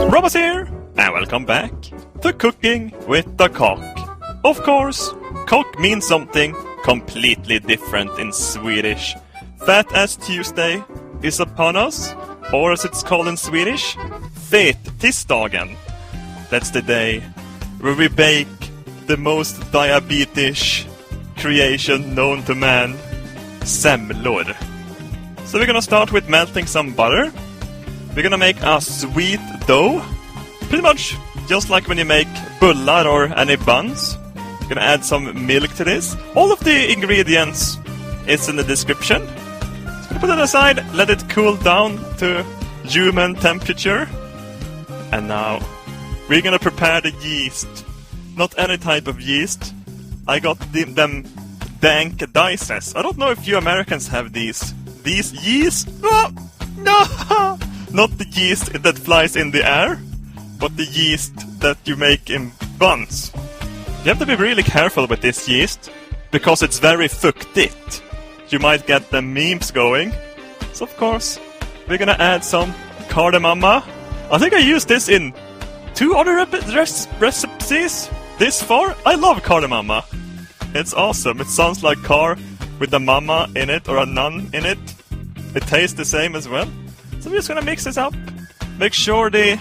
Robbers here, and welcome back to Cooking with the Cock. Of course, cock means something completely different in Swedish. Fat as Tuesday is upon us, or as it's called in Swedish, Fet-tisdagen. That's the day where we bake the most diabetes creation known to man, semlor. So we're gonna start with melting some butter. We're gonna make a sweet dough, pretty much just like when you make bullar or any buns. We're gonna add some milk to this. All of the ingredients is in the description. So put it aside, let it cool down to human temperature. And now we're gonna prepare the yeast. Not any type of yeast. I got them dank dices. I don't know if you Americans have these. These yeast? No! Not the yeast that flies in the air, but the yeast that you make in buns. You have to be really careful with this yeast, because it's very fuktigt. You might get the memes going. So of course, we're gonna add some Kardemumma. I think I used this in 2 other recipes this far. I love Kardemumma. It's awesome. It sounds like car with a mama in it or a nun in it. It tastes the same as well. So we're just gonna mix this up. Make sure the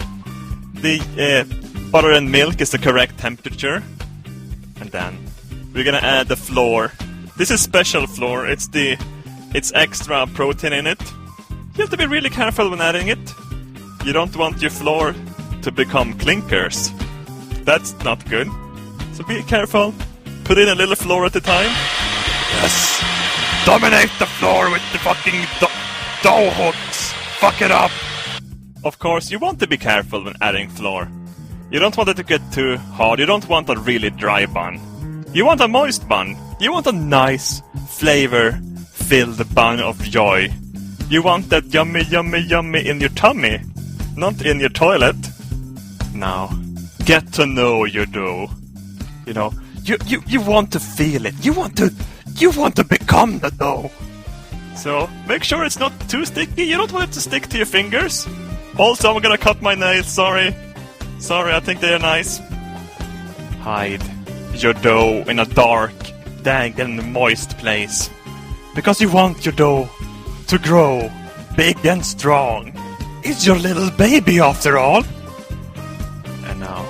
butter and milk is the correct temperature. And then we're gonna add the flour. This is special flour. It's extra protein in it. You have to be really careful when adding it. You don't want your flour to become clinkers. That's not good. So be careful. Put in a little flour at a time. Yes! Dominate the floor with the fucking dough hooks! Fuck it up! Of course, you want to be careful when adding flour. You don't want it to get too hard. You don't want a really dry bun. You want a moist bun. You want a nice, flavor-filled bun of joy. You want that yummy, yummy, yummy in your tummy, not in your toilet. Now, get to know your dough. You know, you want to feel it. You want to become the dough. So, make sure it's not too sticky. You don't want it to stick to your fingers. Also, I'm gonna cut my nails, sorry. Sorry, I think they are nice. Hide your dough in a dark, dank and moist place. Because you want your dough to grow big and strong. It's your little baby after all. And now,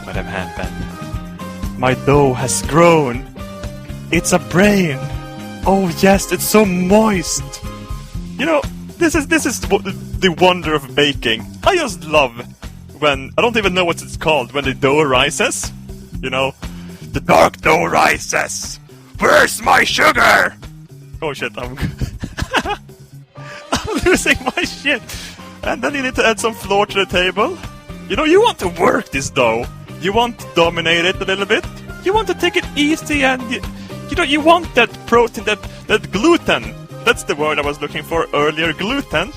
what have happened? My dough has grown. It's a brain. Oh yes, it's so moist. You know, this is the wonder of baking. I just love when, I don't even know what it's called, when the dough rises. You know, the dark dough rises. Where's my sugar? Oh shit, I'm losing my shit. And then you need to add some flour to the table. You know, you want to work this dough. You want to dominate it a little bit. You want to take it easy and... You know, you want that protein, that gluten. That's the word I was looking for earlier, gluten.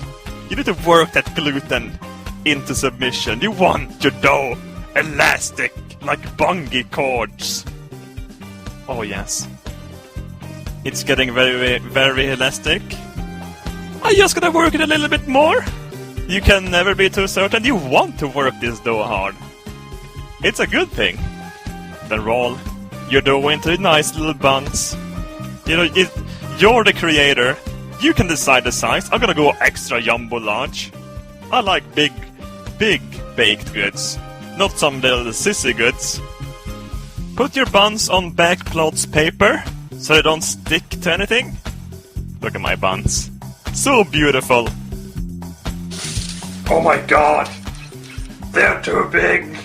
You need to work that gluten into submission. You want your dough elastic, like bungee cords. Oh yes. It's getting very, very elastic. I'm just gonna work it a little bit more. You can never be too certain. You want to work this dough hard. It's a good thing. Then roll your dough into nice little buns. You know, you're the creator. You can decide the size. I'm gonna go extra jumbo large. I like big baked goods, not some little sissy goods. Put your buns on backcloths paper so they don't stick to anything. Look at my buns. So beautiful. Oh my god. They're too big.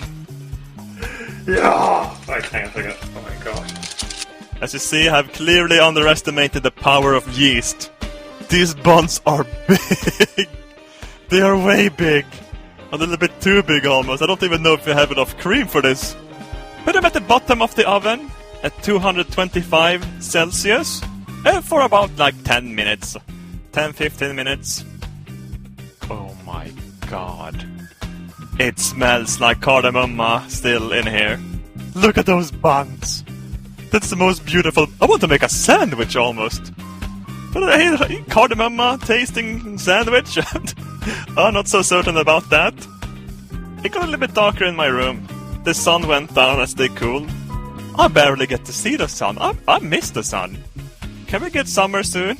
Yeah. Wait, hang on a second. Oh my god. As you see, I've clearly underestimated the power of yeast. These buns are big. They are way big. A little bit too big almost. I don't even know if we have enough cream for this. Put them at the bottom of the oven at 225 Celsius for about like 10 minutes. 10-15 minutes. Oh my god. It smells like Kardemumma still in here. Look at those buns. That's the most beautiful... I want to make a sandwich almost. But Kardemumma tasting sandwich? I'm not so certain about that. It got a little bit darker in my room. The sun went down as they cooled. I barely get to see the sun. I miss the sun. Can we get summer soon?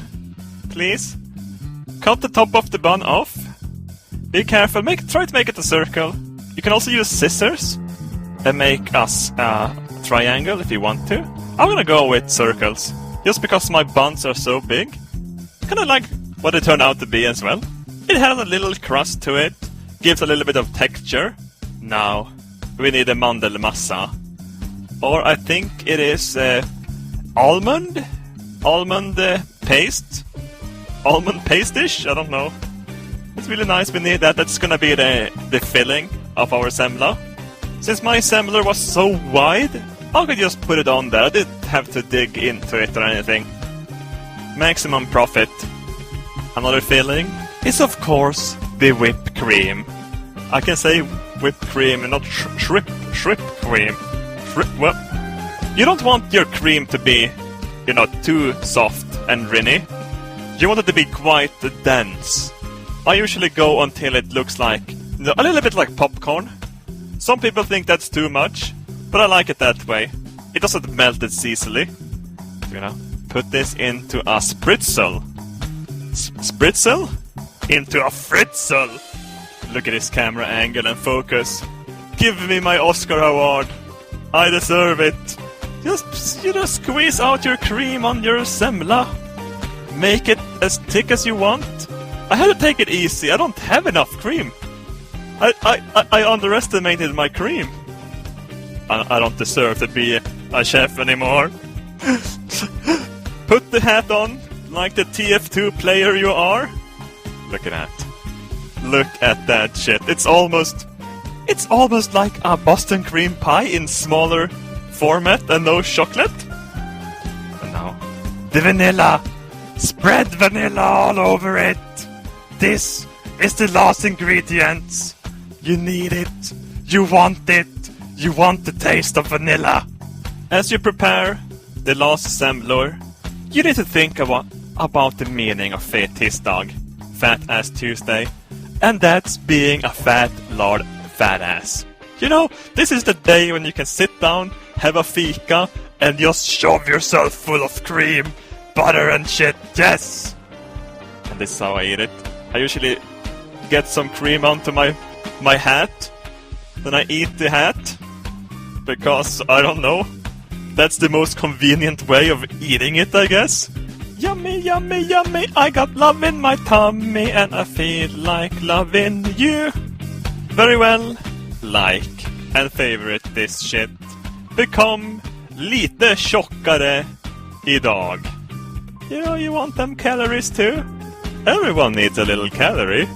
Please? Cut the top of the bun off. Be careful. Try to make it a circle. You can also use scissors and make us a triangle if you want to. I'm gonna go with circles. Just because my buns are so big. Kinda like what it turned out to be as well. It has a little crust to it. Gives a little bit of texture. Now, we need a mandelmassa. Or I think it is almond paste. Almond paste-ish? I don't know. It's really nice. We need that. That's gonna be the filling of our semla. Since my semler was so wide, I could just put it on there. I didn't have to dig into it or anything. Maximum profit. Another filling is of course the whipped cream. I can say whipped cream and not shrimp cream. Well, you don't want your cream to be, too soft and rinny. You want it to be quite dense. I usually go until it looks like, a little bit like popcorn. Some people think that's too much, but I like it that way. It doesn't melt as easily. Put this into a spritzel. Spritzel? Into a fritzel. Look at this camera angle and focus. Give me my Oscar award. I deserve it. Just squeeze out your cream on your semla. Make it as thick as you want. I had to take it easy. I don't have enough cream. I underestimated my cream. I don't deserve to be a chef anymore. Put the hat on like the TF2 player you are. Look at that. Look at that shit. It's almost like a Boston cream pie in smaller format and no chocolate. And now, the vanilla. Spread vanilla all over it. This is the last ingredients. You need it. You want it. You want the taste of vanilla. As you prepare the last semlor, you need to think about the meaning of Fet Tisdag, Fat Ass Tuesday, and that's being a fat lord fat ass. This is the day when you can sit down, have a fika, and just shove yourself full of cream, butter and shit, yes! And this is how I eat it. I usually get some cream onto my hat, then I eat the hat, because, I don't know, that's the most convenient way of eating it, I guess. Yummy, yummy, yummy, I got love in my tummy, and I feel like loving you. Very well, like and favorite this shit. Become lite tjockare idag. You want them calories too? Everyone needs a little calorie.